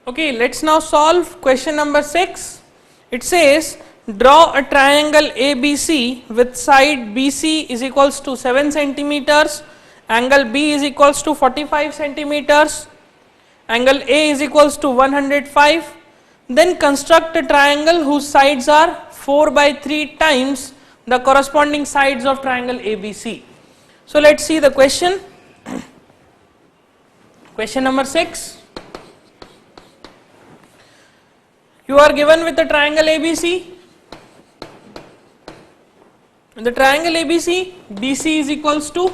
Okay, let's now solve question number 6. It says draw a triangle ABC with side BC is equals to 7 centimeters, angle B is equals to 45 centimeters, angle A is equals to 105. Then construct a triangle whose sides are 4 by 3 times the corresponding sides of triangle ABC. So let's see the question. Question number 6. You are given with the triangle ABC. In the triangle ABC, BC is equals to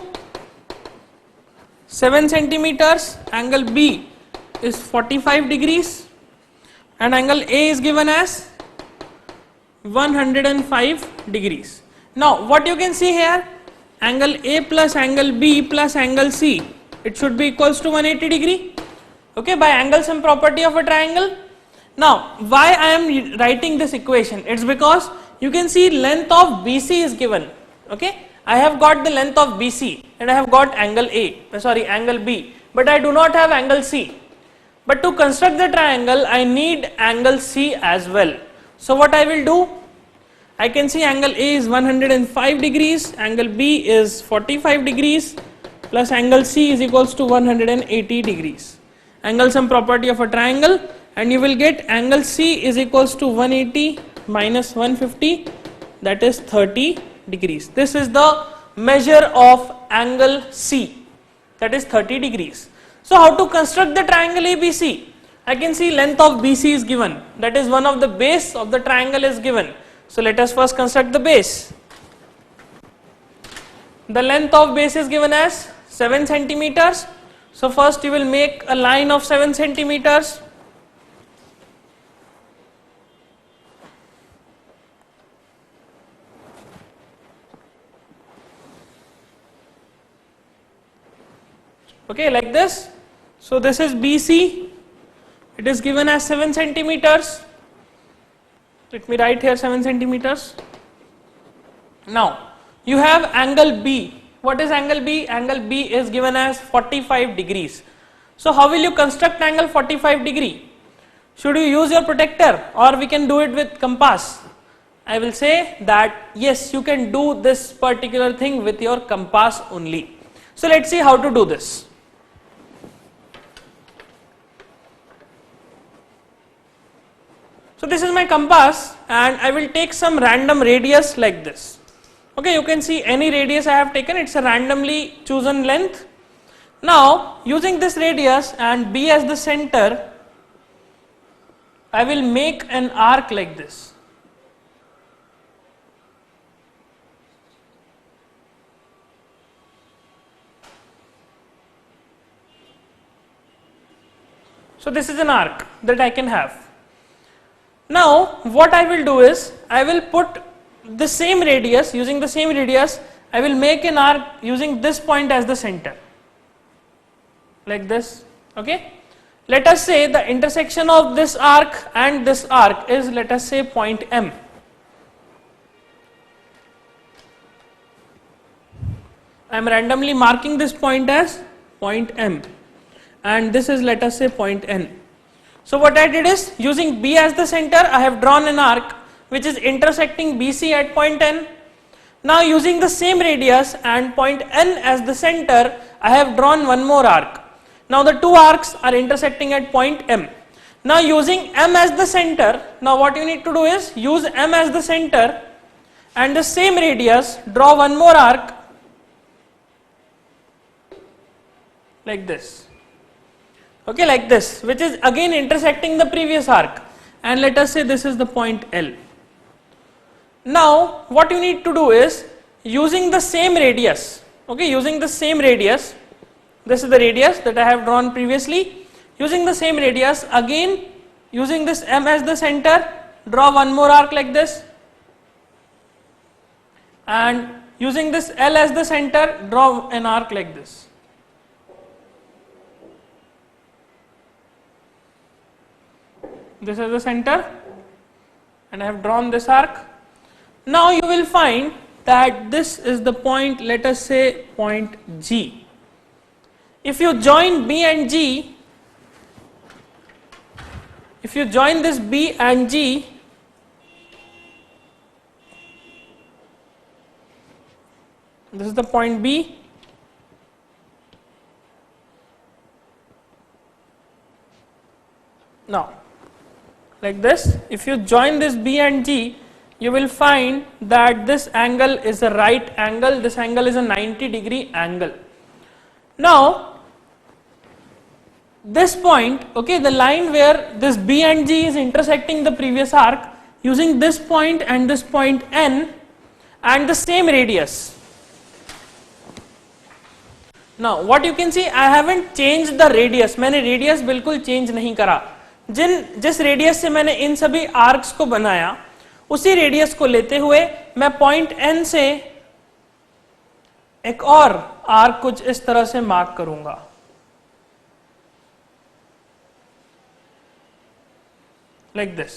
7 centimeters, angle B is 45 degrees and angle A is given as 105 degrees. Now what you can see here, angle A plus angle B plus angle C, it should be equals to 180 degree, okay, by angle sum property of a triangle. Now why I am writing this equation, it's because you can see length of BC is given, okay. I have got the length of BC and I have got angle angle B, but I do not have angle C. But to construct the triangle I need angle C as well. So what I will do, I can see angle A is 105 degrees, angle B is 45 degrees plus angle C is equals to 180 degrees. Angle sum property of a triangle, and you will get angle C is equals to 180 minus 150, that is 30 degrees. This is the measure of angle C, that is 30 degrees. So how to construct the triangle ABC? I can see length of BC is given, that is one of the base of the triangle is given. So let us first construct the base. The length of base is given as 7 centimeters. So first you will make a line of 7 centimeters. Okay, like this. So this is BC, it is given as 7 centimeters. Let me write here 7 centimeters. Now you have angle B. What is angle B? Angle B is given as 45 degrees. So how will you construct angle 45 degree? Should you use your protractor or we can do it with compass? I will say that yes, you can do this particular thing with your compass only. So let's see how to do this. So this is my compass and I will take some random radius like this. Okay, you can see any radius I have taken, it's a randomly chosen length. Now using this radius and B as the center, I will make an arc like this. So this is an arc that I can have. Now what I will do is, I will put the same radius, using the same radius, I will make an arc using this point as the center, like this, okay. Let us say the intersection of this arc and this arc is, let us say, point M. I am randomly marking this point as point M and this is, let us say, point N. So what I did is, using B as the center, I have drawn an arc which is intersecting BC at point N. Now using the same radius and point N as the center, I have drawn one more arc. Now the two arcs are intersecting at point M. Now using M as the center, now what you need to do is, use M as the center and the same radius, draw one more arc like this. Okay, like this, which is again intersecting the previous arc, and let us say this is the point L. Now what you need to do is, using the same radius, okay, using the same radius, this is the radius that I have drawn previously, using the same radius, again using this M as the center, draw one more arc like this, and using this L as the center, draw an arc like this. This is the center and I have drawn this arc. Now you will find that this is the point, let us say point G. If you join B and G, if you join this B and G, this is the point B, now like this, if you join this B and G, you will find that this angle is a right angle, this angle is a 90-degree angle. Now this point, okay, the line where this B and G is intersecting the previous arc, using this point and this point N and the same radius. Now what you can see, I haven't changed the radius, मैंने radius बिल्कुल change नहीं करा. जिस radius से मैंने इन सभी arcs को बनाया, उसी रेडियस को लेते हुए मैं पॉइंट एन से एक और आर्क कुछ इस तरह से मार्क करूंगा. लाइक दिस,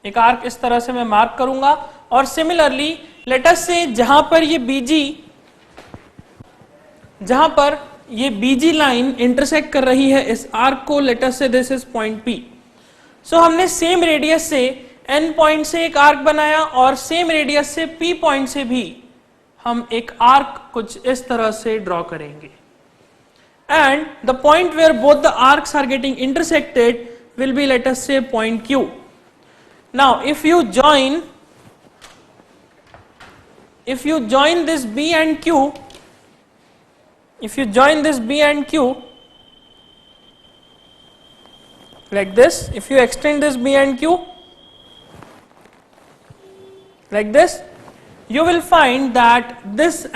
एक आर्क इस तरह से मैं मार्क करूंगा. और सिमिलरली लेट अस से जहां पर ये बीजी लाइन इंटरसेक्ट कर रही है इस आर्क को, लेट अस से दिस इज पॉइंट पी. सो हमने सेम रेडियस से एन पॉइंट से एक आर्क बनाया और सेम रेडियस से पी पॉइंट से भी हम एक आर्क कुछ इस तरह से ड्रॉ करेंगे. And the point where both the arcs are getting intersected will be, let us say, point Q. Now if you join this B and Q, like this, if you extend this B and Q like this, you will find that this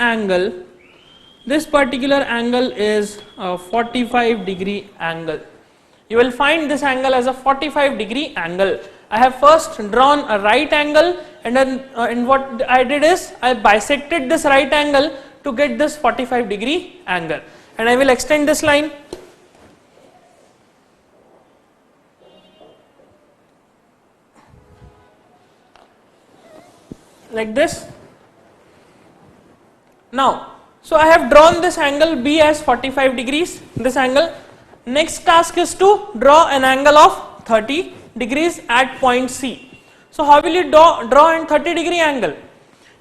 particular angle is a 45-degree angle. You will find this angle as a 45-degree angle. I have first drawn a right angle, and then what I did is I bisected this right angle to get this 45-degree angle, and I will extend this line. Like this. Now, so I have drawn this angle B as 45 degrees, this angle. Next task is to draw an angle of 30 degrees at point C. So how will you draw a 30-degree angle?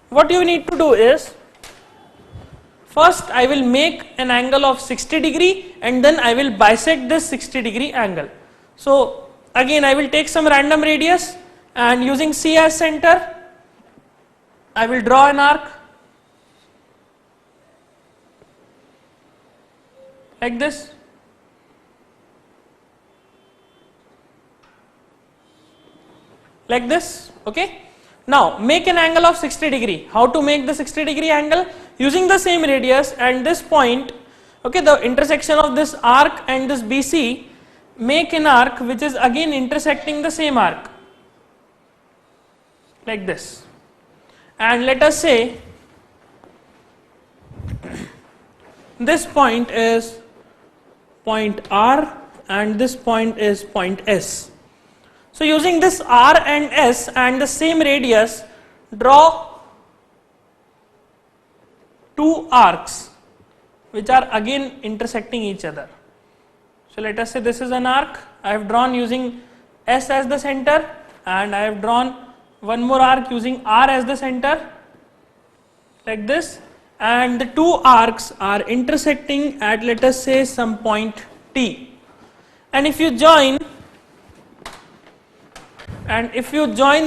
What you need to do is, first I will make an angle of 60 degree and then I will bisect this 60-degree angle. So again I will take some random radius and using C as center, I will draw an arc like this. Like this, okay. Now make an angle of 60 degree. How to make the 60-degree angle? Using the same radius and this point, okay, the intersection of this arc and this BC, make an arc which is again intersecting the same arc, like this. And let us say this point is point R and this point is point S. So using this R and S and the same radius, draw two arcs which are again intersecting each other. So let us say this is an arc I have drawn using S as the center, and I have drawn one more arc using R as the center, like this, and the two arcs are intersecting at, let us say, some point T. And if you join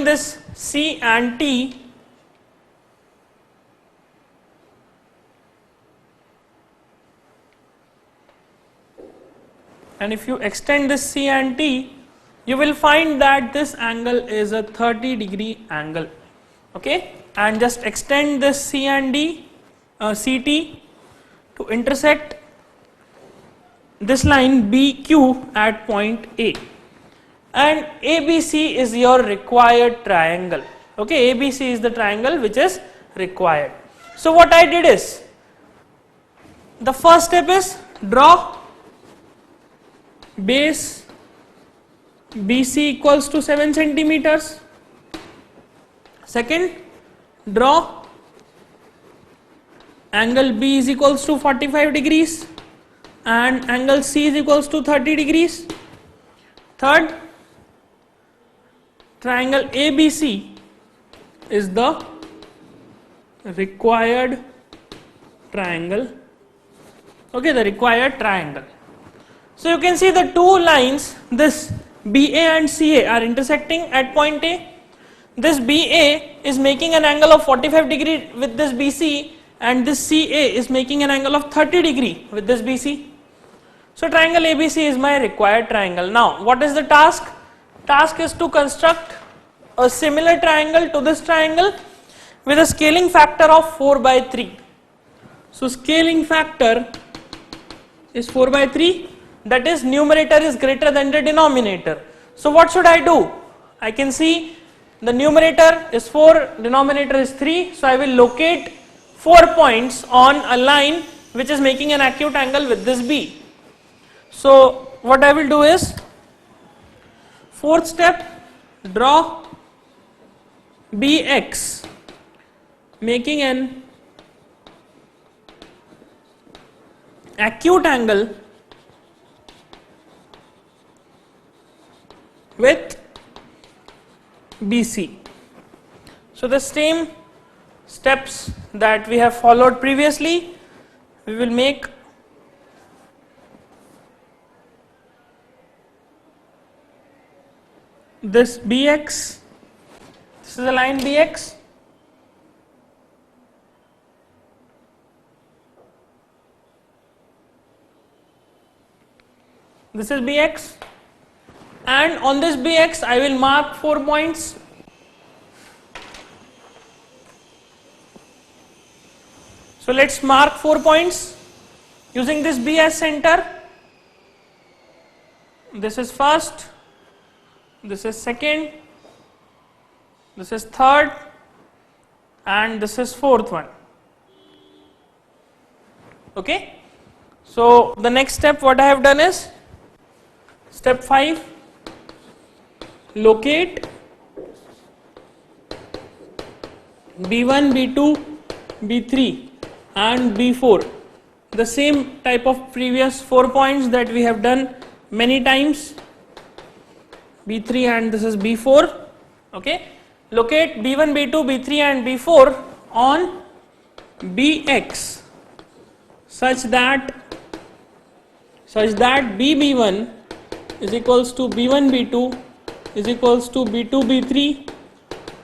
this C and T, and if you extend this C and T, you will find that this angle is a 30-degree angle, okay. And just extend this C and D, CT to intersect this line BQ at point A. And ABC is your required triangle, okay. ABC is the triangle which is required. So what I did is, the first step is draw base BC equals to 7 centimeters. Second, draw angle B is equals to 45 degrees and angle C is equals to 30 degrees. Third, triangle ABC is the required triangle. Okay, the required triangle. So you can see the two lines, this BA and CA are intersecting at point A. This BA is making an angle of 45 degree with this BC, and this CA is making an angle of 30 degree with this BC. So triangle ABC is my required triangle. Now what is the task? Task is to construct a similar triangle to this triangle with a scaling factor of 4/3. So scaling factor is 4/3, that is numerator is greater than the denominator. So what should I do? I can see the numerator is 4, denominator is 3, so I will locate 4 points on a line which is making an acute angle with this B. So what I will do is, fourth step, draw BX making an acute angle with BC. So the same steps that we have followed previously, we will make this BX, this is the line BX, this is BX, and on this BX I will mark 4 points. So let's mark 4 points using this B as center. This is first, this is second, this is third, and this is fourth one. Okay. So the next step what I have done is, step 5, locate B1, B2, B3 and B4, the same type of previous 4 points that we have done many times, B3 and this is B4. Okay, locate B1, B2, B3 and B4 on BX such that BB1 is equals to B1, B2 is equals to B2, B3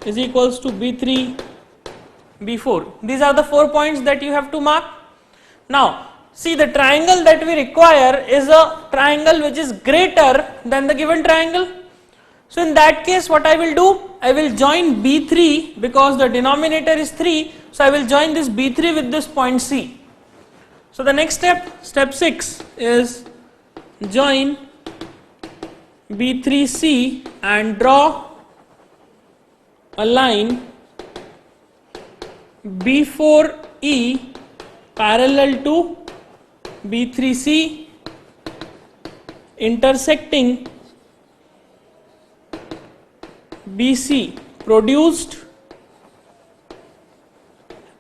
is equals to B3, B4. These are the 4 points that you have to mark. Now see, the triangle that we require is a triangle which is greater than the given triangle. So in that case what I will do, I will join B3 because the denominator is 3, so I will join this B3 with this point C. So the next step, step 6 is join B3C and draw a line B4E parallel to B3C intersecting BC produced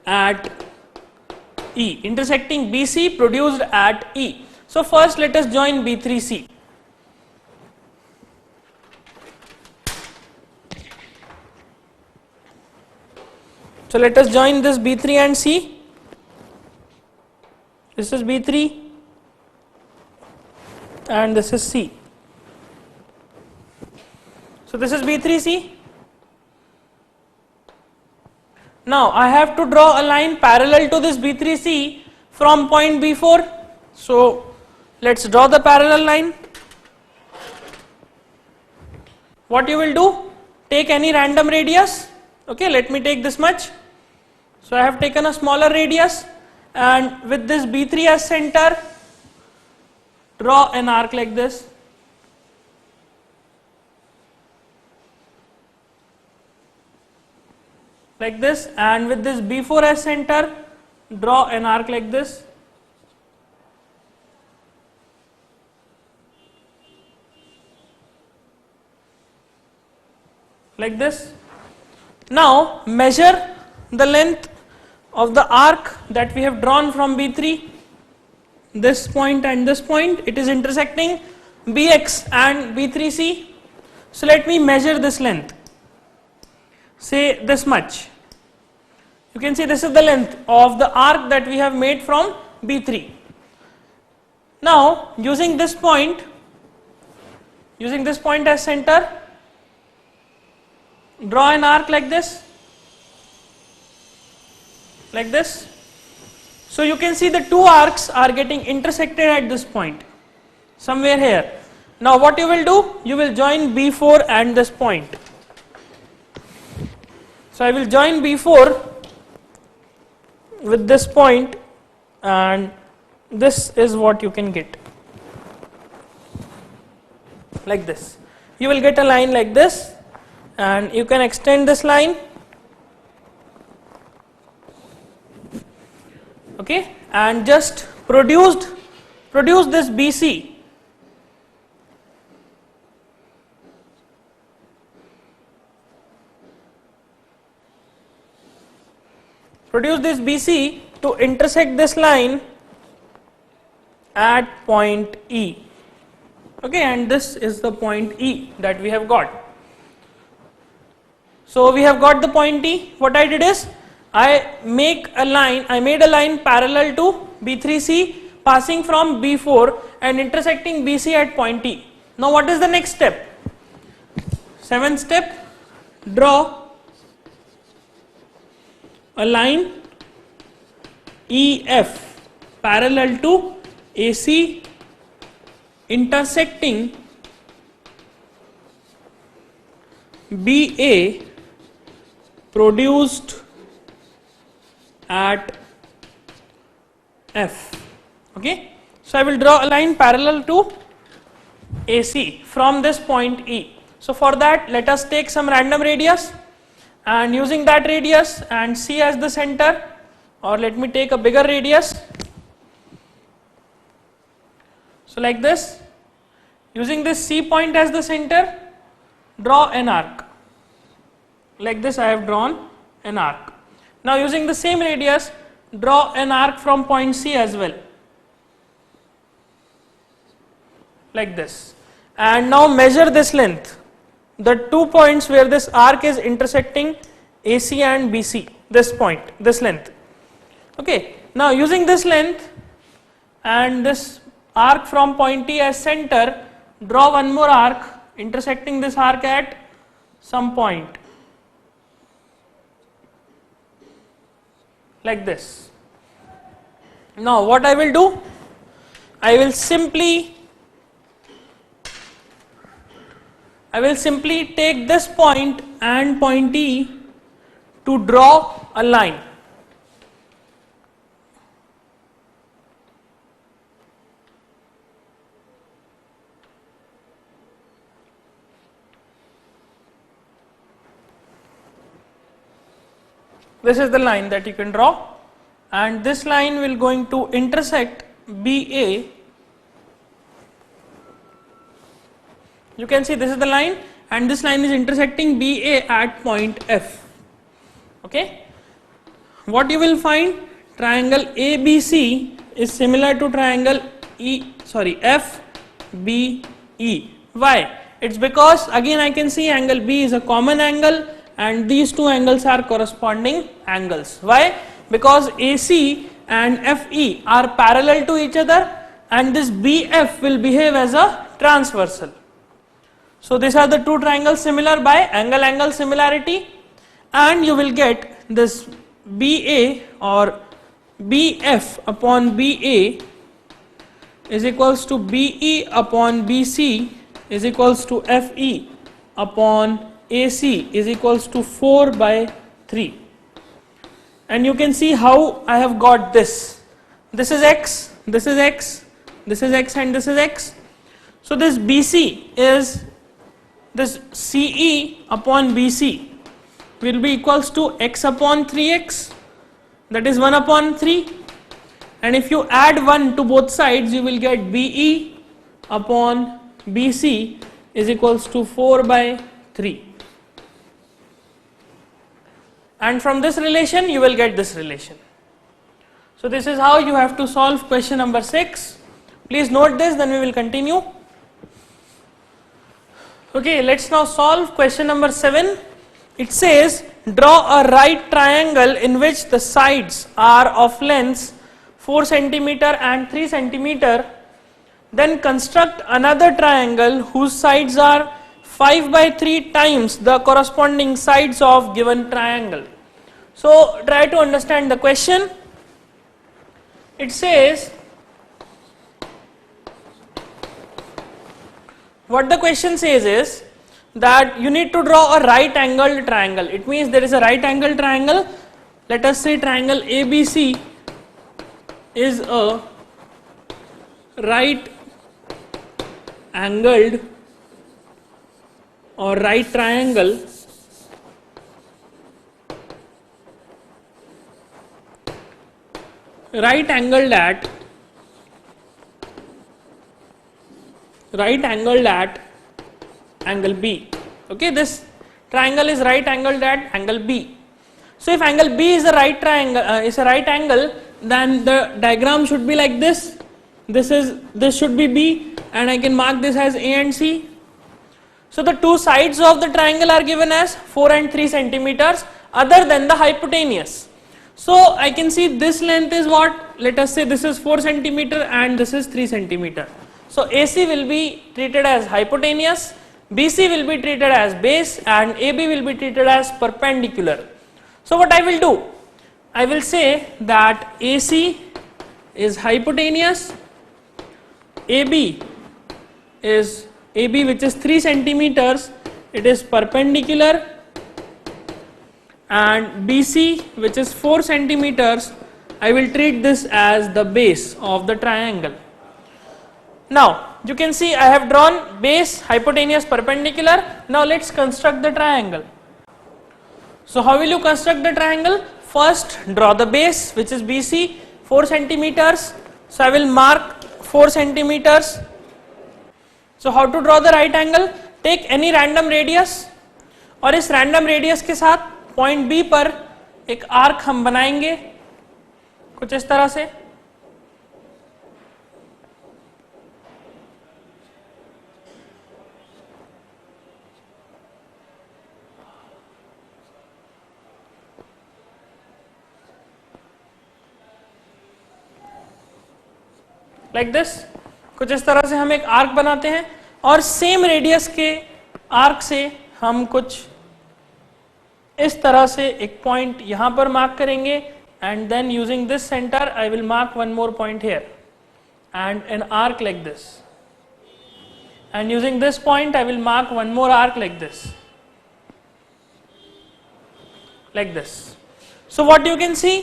at E, intersecting BC produced at E. So first let us join B3C. So let us join this B3 and C. This is B3 and this is C. So this is B3C. Now I have to draw a line parallel to this B3C from point B4. So let's draw the parallel line. What you will do? Take any random radius. Okay, let me take this much. So I have taken a smaller radius, and with this B3 as center, draw an arc like this. Like this, and with this B4 as center, draw an arc like this. Like this. Now measure the length of the arc that we have drawn from B3, this point and this point. It is intersecting BX and B3C. So let me measure this length. say this much. You can see this is the length of the arc that we have made from B3. Now using this point as center, draw an arc like this. So you can see the two arcs are getting intersected at this point, somewhere here. Now what you will do, you will join B4 and this point. So I will join B4 with this point, and this is what you can get, like this. You will get a line like this, and you can extend this line, okay, and just produce this BC. Produce this BC to intersect this line at point E. Okay, and this is the point E that we have got. So we have got the point E. What I did is, I made a line parallel to B3C passing from B4 and intersecting BC at point E. Now what is the next step? Seventh step, draw a line EF parallel to AC intersecting BA produced at F. Okay, so I will draw a line parallel to AC from this point E. So for that, let us take some random radius, and using that radius and C as the center, or let me take a bigger radius. So like this, using this C point as the center, draw an arc. Like this I have drawn an arc. Now using the same radius, draw an arc from point C as well. Like this. And now measure this length. The 2 points where this arc is intersecting AC and BC, this point, this length. Okay, now using this length and this arc from point T as center, draw one more arc intersecting this arc at some point. Like this. Now what I will do, I will simply take this point and point E to draw a line. This is the line that you can draw, and this line will going to intersect BA. You can see this is the line, and this line is intersecting BA at point F. Okay. What you will find, triangle ABC is similar to triangle FBE. Why? It's because again I can see angle B is a common angle, and these two angles are corresponding angles. Why? Because AC and FE are parallel to each other, and this BF will behave as a transversal. So these are the two triangles similar by angle-angle similarity, and you will get this BA or BF upon BA is equals to BE upon BC is equals to FE upon AC is equals to 4 by 3. And you can see how I have got this. This is X, this is X, this is X, and this is X. So this BC is this CE upon BC will be equals to X upon 3X, that is 1 upon 3, and if you add 1 to both sides, you will get BE upon BC is equals to 4 by 3. And from this relation you will get this relation. So this is how you have to solve question number 6. Please note this, then we will continue. Okay, let's now solve question number 7. It says draw a right triangle in which the sides are of lengths 4 centimeter and 3 centimeter, then construct another triangle whose sides are 5 by 3 times the corresponding sides of given triangle. So try to understand the question. It says, what the question says is that you need to draw a right angled triangle. It means there is a right angled triangle. Let us say triangle ABC is a right angled or right triangle right angled at angle B. Okay, this triangle is right angled at angle B. So if angle B is a right triangle, is a right angle, then the diagram should be like this. This should be B, and I can mark this as A and C. So the two sides of the triangle are given as 4 and 3 centimeters other than the hypotenuse. So I can see this length is what? Let us say this is 4 centimeter and this is 3 centimeter. So AC will be treated as hypotenuse, BC will be treated as base, and AB will be treated as perpendicular. So what I will do? I will say that AC is hypotenuse, AB which is 3 centimeters, it is perpendicular, and BC which is 4 centimeters, I will treat this as the base of the triangle. Now you can see I have drawn base, hypotenuse, perpendicular. Now let's construct the triangle. So how will you construct the triangle? First draw the base, which is BC, 4 centimeters. So I will mark 4 centimeters. So how to draw the right angle? Take any random radius और इस random radius के साथ point B पर एक arc हम बनाएंगे कुछ इस तरह से. Like this, कुछ इस तरह से हम एक आर्क बनाते हैं और सेम रेडियस के आर्क से हम कुछ इस तरह से एक पॉइंट यहां पर मार्क करेंगे, and then using this centre I will mark one more point here and an arc like this, and using this point I will mark one more arc like this. So what you can see,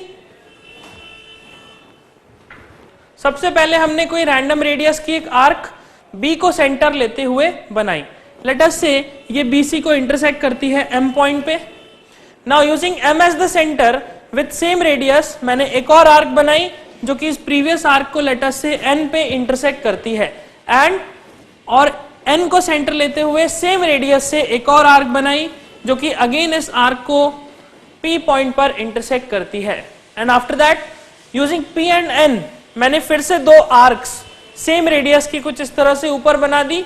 सबसे पहले हमने कोई random radius की एक arc B को centre लेते हुए बनाई. लेट अस से ये BC को इंटरसेक्ट करती है M पॉइंट पे. Now using M as the centre with same radius मैंने एक और आर्क बनाई जो कि इस प्रीवियस आर्क को लेट अस से N पे इंटरसेक्ट करती है, एंड और N को सेंटर लेते हुए सेम रेडियस से एक और आर्क बनाई जो कि अगेन इस आर्क को P पॉइंट पर इंटरसेक्ट करती है. And after that using P and N मैंने फिर से दो आर्क्स सेम रेडियस की कुछ इस तरह से ऊपर बना दी,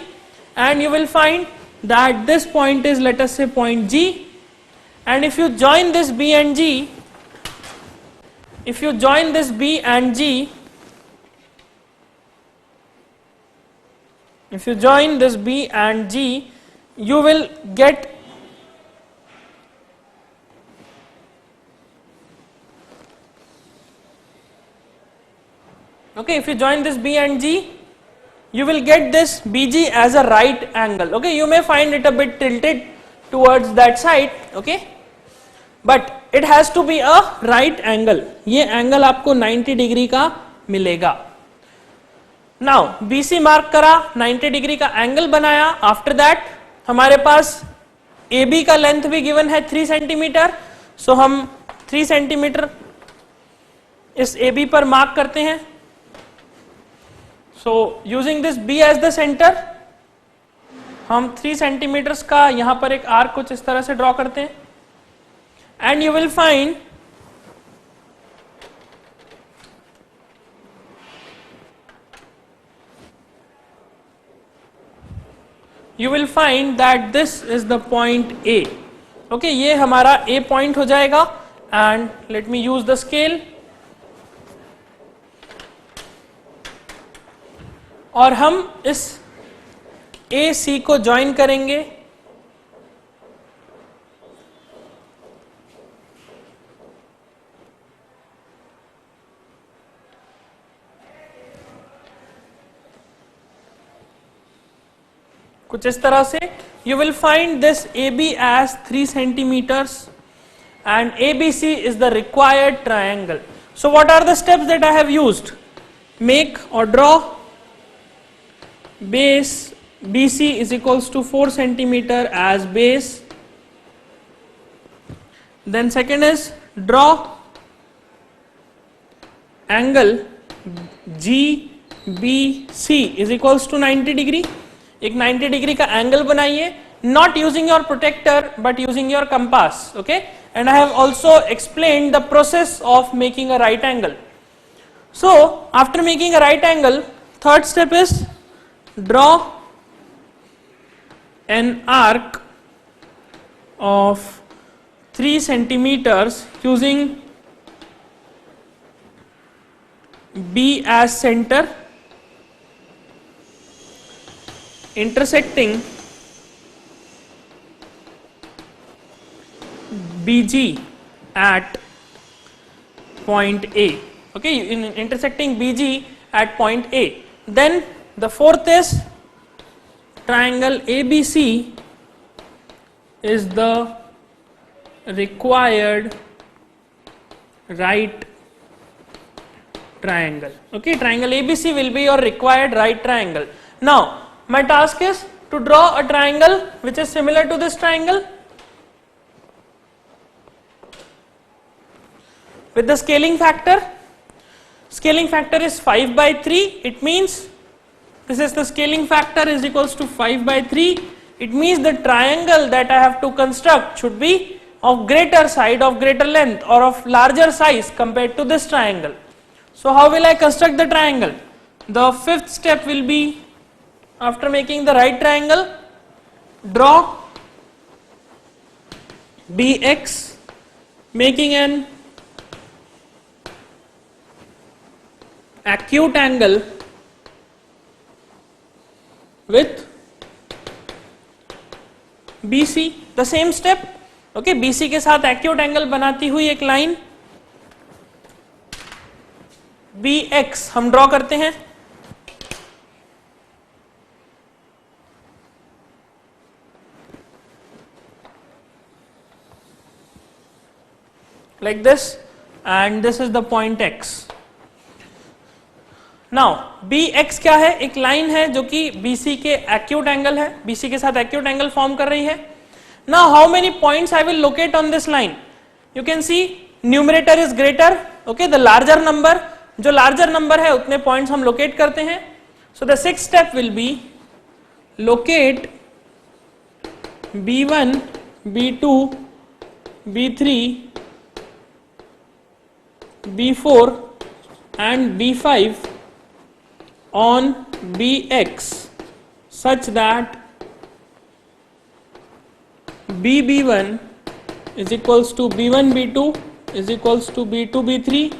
and you will find that this point is let us say point G, and if you join this B and G, if you join this B and G, if you join this B and G, you will get okay, if you join this B and G, you will get this BG as a right angle. Okay, you may find it a bit tilted towards that side, okay, but it has to be a right angle. ये angle आपको 90 degree का मिलेगा. Now BC mark करा, 90 degree का angle बनाया. After that हमारे पास AB का length भी गिवन है 3 सेंटीमीटर. सो हम 3 सेंटीमीटर इस AB पर मार्क करते हैं. So using this B as the centre हम 3 सेंटीमीटर्स का यहां पर एक आर्क कुछ इस तरह से ड्रॉ करते हैं, and you will find that this is the point A. Okay ये हमारा ए पॉइंट हो जाएगा and let me use the scale और हम इस ए सी को ज्वाइन करेंगे कुछ इस तरह से. You will find this AB as 3 centimeters and ABC is the required triangle. So what are the steps that I have used? Make or draw base BC is equals to 4 centimeter as base. Then second is draw angle GBC is equals to 90 degree. एक 90 degree का angle बनाइए, not using your protractor but using your compass. Okay and I have also explained the process of making a right angle. So after making a right angle, third step is draw an arc of 3 centimeters using B as center, intersecting BG at point A. Okay, intersecting BG at point A. Then the fourth is triangle ABC is the required right triangle. Okay, triangle ABC will be your required right triangle. Now my task is to draw a triangle which is similar to this triangle with the scaling factor. Scaling factor is 5 by 3. It means this is the scaling factor is equals to 5 by 3. It means the triangle that I have to construct should be of greater side, of greater length or of larger size compared to this triangle. So how will I construct the triangle? The fifth step will be, after making the right triangle, draw BX making an acute angle with BC. The same step. Okay, BC के साथ acute angle बनाती हुई एक line BX हम draw करते हैं. Like this, and this is the point X. Now BX क्या है? एक लाइन है जो कि BC के acute angle है, BC के साथ acute angle फॉर्म कर रही है. Now how many points I will locate on this line? You can see numerator is greater. Okay, the larger number, जो larger number है उतने points हम locate करते हैं. So the sixth step will be locate B1, B2, B3, B4 and B5 on BX such that BB1 is equals to B1 B2 is equals to B2 B3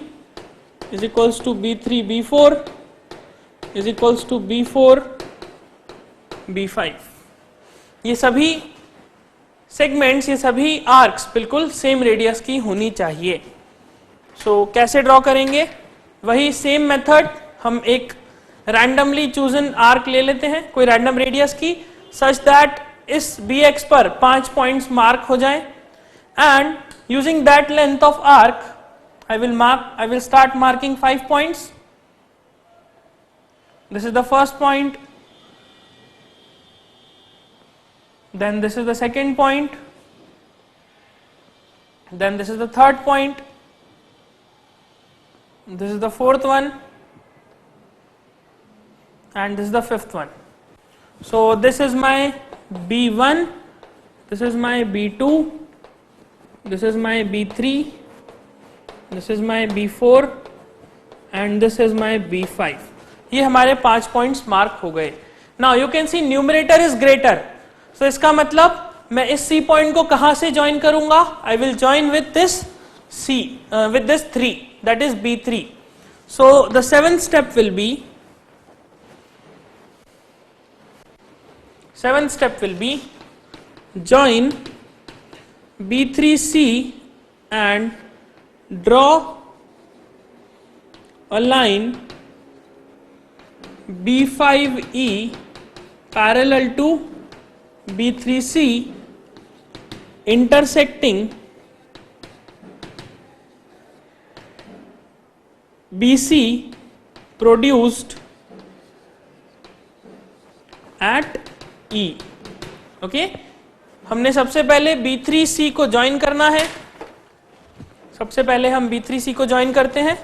is equals to B3 B4 is equals to B4 B5. ये सभी segments, ये सभी arcs बिल्कुल same radius की होनी चाहिए. सो कैसे draw करेंगे? वही सेम मेथड, हम एक रैंडमली चूजन आर्क ले लेते हैं कोई रैंडम रेडियस की, सच दैट इस BX पर 5 पॉइंट्स मार्क हो जाएं, and using that length of arc I will start marking 5 points. This is the first point, then this is the second point, then this is the third point, this is the fourth one, and this is the fifth one. So this is my B1, this is my B2, this is my B3, this is my B4 and this is my B5. ये हमारे 5 points mark हो गए. Now you can see numerator is greater, so इसका मतलब मैं इस C point को कहां से ज्वाइन करूंगा? I will join with this C, with this 3, that is B3. So the seventh step will be join B3C and draw a line B5E parallel to B3C intersecting BC produced at E. Okay, हमने सबसे पहले B3C को join करना है. सबसे पहले हम B3C को ज्वाइन करते हैं.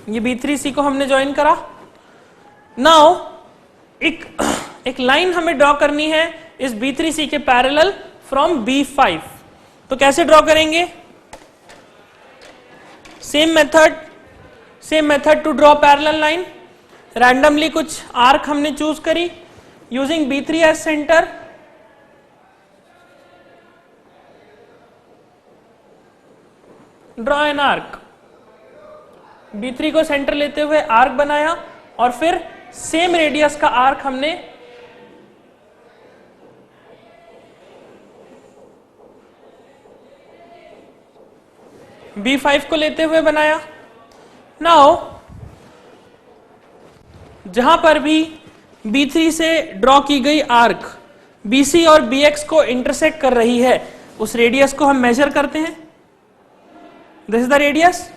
ये B3C को हमने ज्वाइन करा. नाउ एक लाइन हमें ड्रॉ करनी है इस B3C के पैरेलल फ्रॉम B5. तो कैसे ड्रॉ करेंगे? Same method to draw parallel line. Randomly कुछ आर्क हमने चूज करी using B3 as centre. Draw an arc. B3 को सेंटर लेते हुए आर्क बनाया और फिर सेम रेडियस का आर्क हमने B5 को लेते हुए बनाया. नाउ जहां पर भी B3 से ड्रॉ की गई आर्क BC और BX को इंटरसेक्ट कर रही है, उस रेडियस को हम मेजर करते हैं. This is the radius.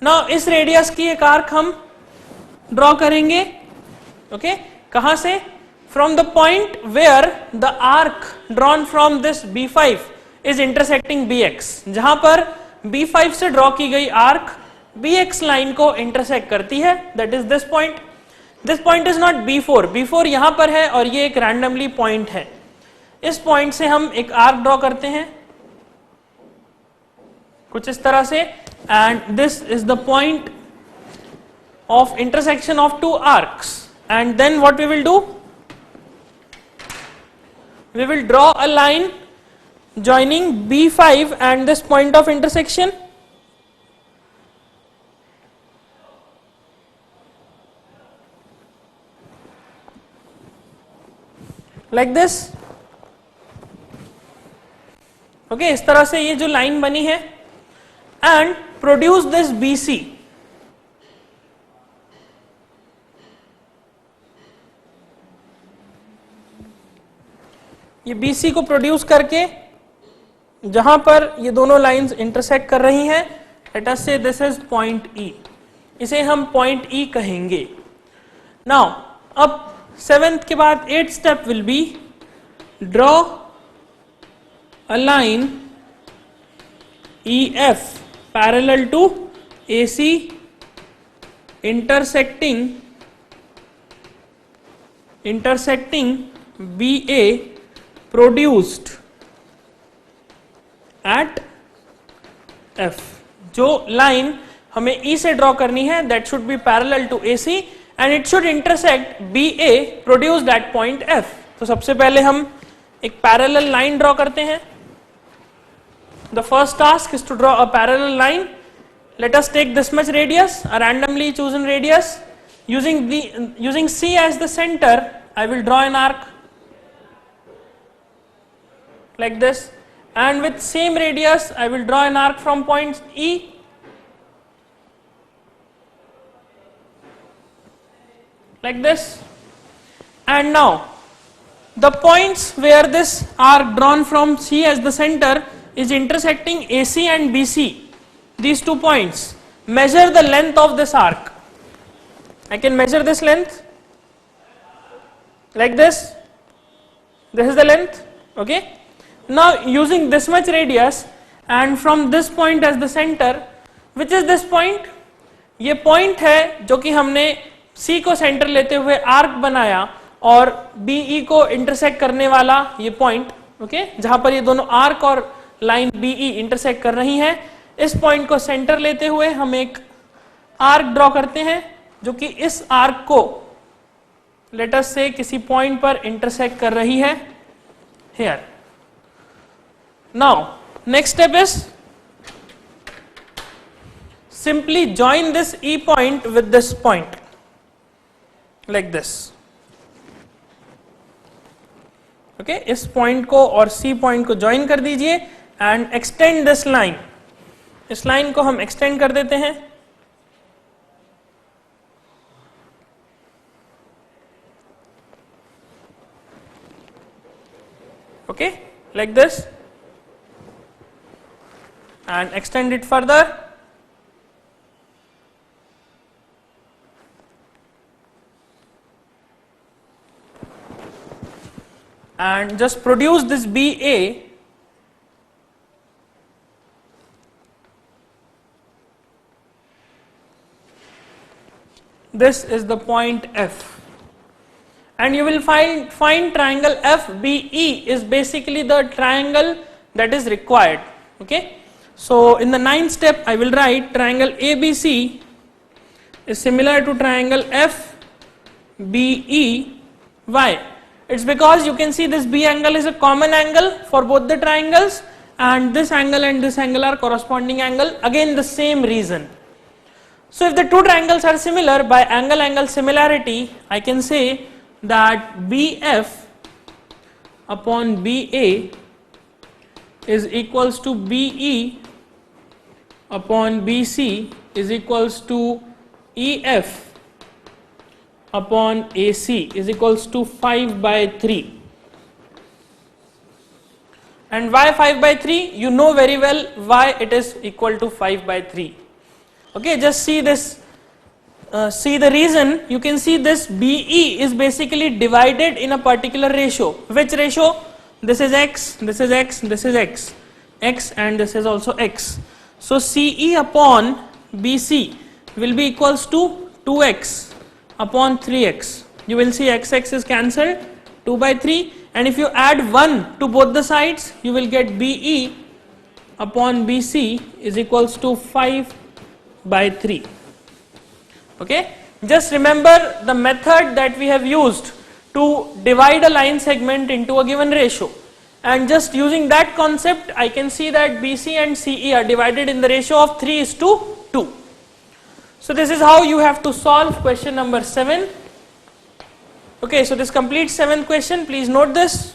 Now इस रेडियस की एक आर्क हम ड्रॉ करेंगे. ओके, कहां से? From the point where the arc drawn from this B5 is intersecting BX. जहां पर B5 से ड्रॉ की गई आर्क BX लाइन को इंटरसेक्ट करती है, that is this point. This point is not B4. B4 यहां पर है और ये एक रैंडमली पॉइंट है. इस पॉइंट से हम एक आर्क ड्रॉ करते हैं कुछ इस तरह से, and this is the point of intersection of two arcs. And then what we will do? We will draw a line joining B5 and this point of intersection. Like this. Okay, इस तरह से ये जो line बनी है, and produce this BC. ये BC को produce करके जहां पर ये दोनों लाइंस इंटरसेक्ट कर रही हैं, लेट अस से दिस इज पॉइंट E. इसे हम पॉइंट E कहेंगे. नाउ अब 7th के बाद 8th step will be draw a line EF parallel to AC intersecting BA produced at F. जो लाइन हमें E से ड्रॉ करनी है, that should be parallel to AC and it should intersect BA produced at point F. तो सबसे पहले हम एक पैरेलल लाइन ड्रॉ करते हैं. The first task is to draw a parallel line. Let us take this much radius, a randomly chosen radius. Using C as the center, I will draw an arc like this, and with same radius I will draw an arc from point E. Like this. And now the points where this arc drawn from C as the center is intersecting AC and BC, these 2 points, measure the length of this arc. I can measure this length like this. This is the length. Okay, now using this much radius and from this point as the center, which is this point? ये point है जो कि हमने C को centre लेते हुए arc बनाया और BE को इंटरसेक्ट करने वाला ये पॉइंट. ओके, जहां पर ये दोनों आर्क और लाइन BE इंटरसेक्ट कर रही हैं, इस पॉइंट को सेंटर लेते हुए हम एक आर्क ड्रॉ करते हैं जो कि इस आर्क को लेट अस से किसी पॉइंट पर इंटरसेक्ट कर रही है here. Now next step is simply join this E point with this point like this. Okay, इस point को और C point को join कर दीजिए and extend this line. इस line को हम extend कर देते हैं. Okay, like this and extend it further. And just produce this BA this is the point F and you will find triangle FBE is basically the triangle that is required. Okay, so in the 9th step I will write triangle ABC is similar to triangle FBE. Why? It's because you can see this B angle is a common angle for both the triangles and this angle are corresponding angle, again the same reason. So if the two triangles are similar, by angle similarity I can say that BF upon BA is equals to BE upon BC is equals to EF upon AC is equals to 5 by 3. And why 5 by 3? You know very well why it is equal to 5 by 3. Okay, just see this, see the reason. You can see this BE is basically divided in a particular ratio. Which ratio? This is X, this is X, this is X, X and this is also X. So CE upon BC will be equals to 2X upon 3x. You will see x is cancelled, 2 by 3, and if you add 1 to both the sides you will get BE upon BC is equals to 5 by 3. Okay, just remember the method that we have used to divide a line segment into a given ratio, and just using that concept I can see that BC and CE are divided in the ratio of 3:2. So this is how you have to solve question number 7. Okay, so this completes 7th question. Please note this.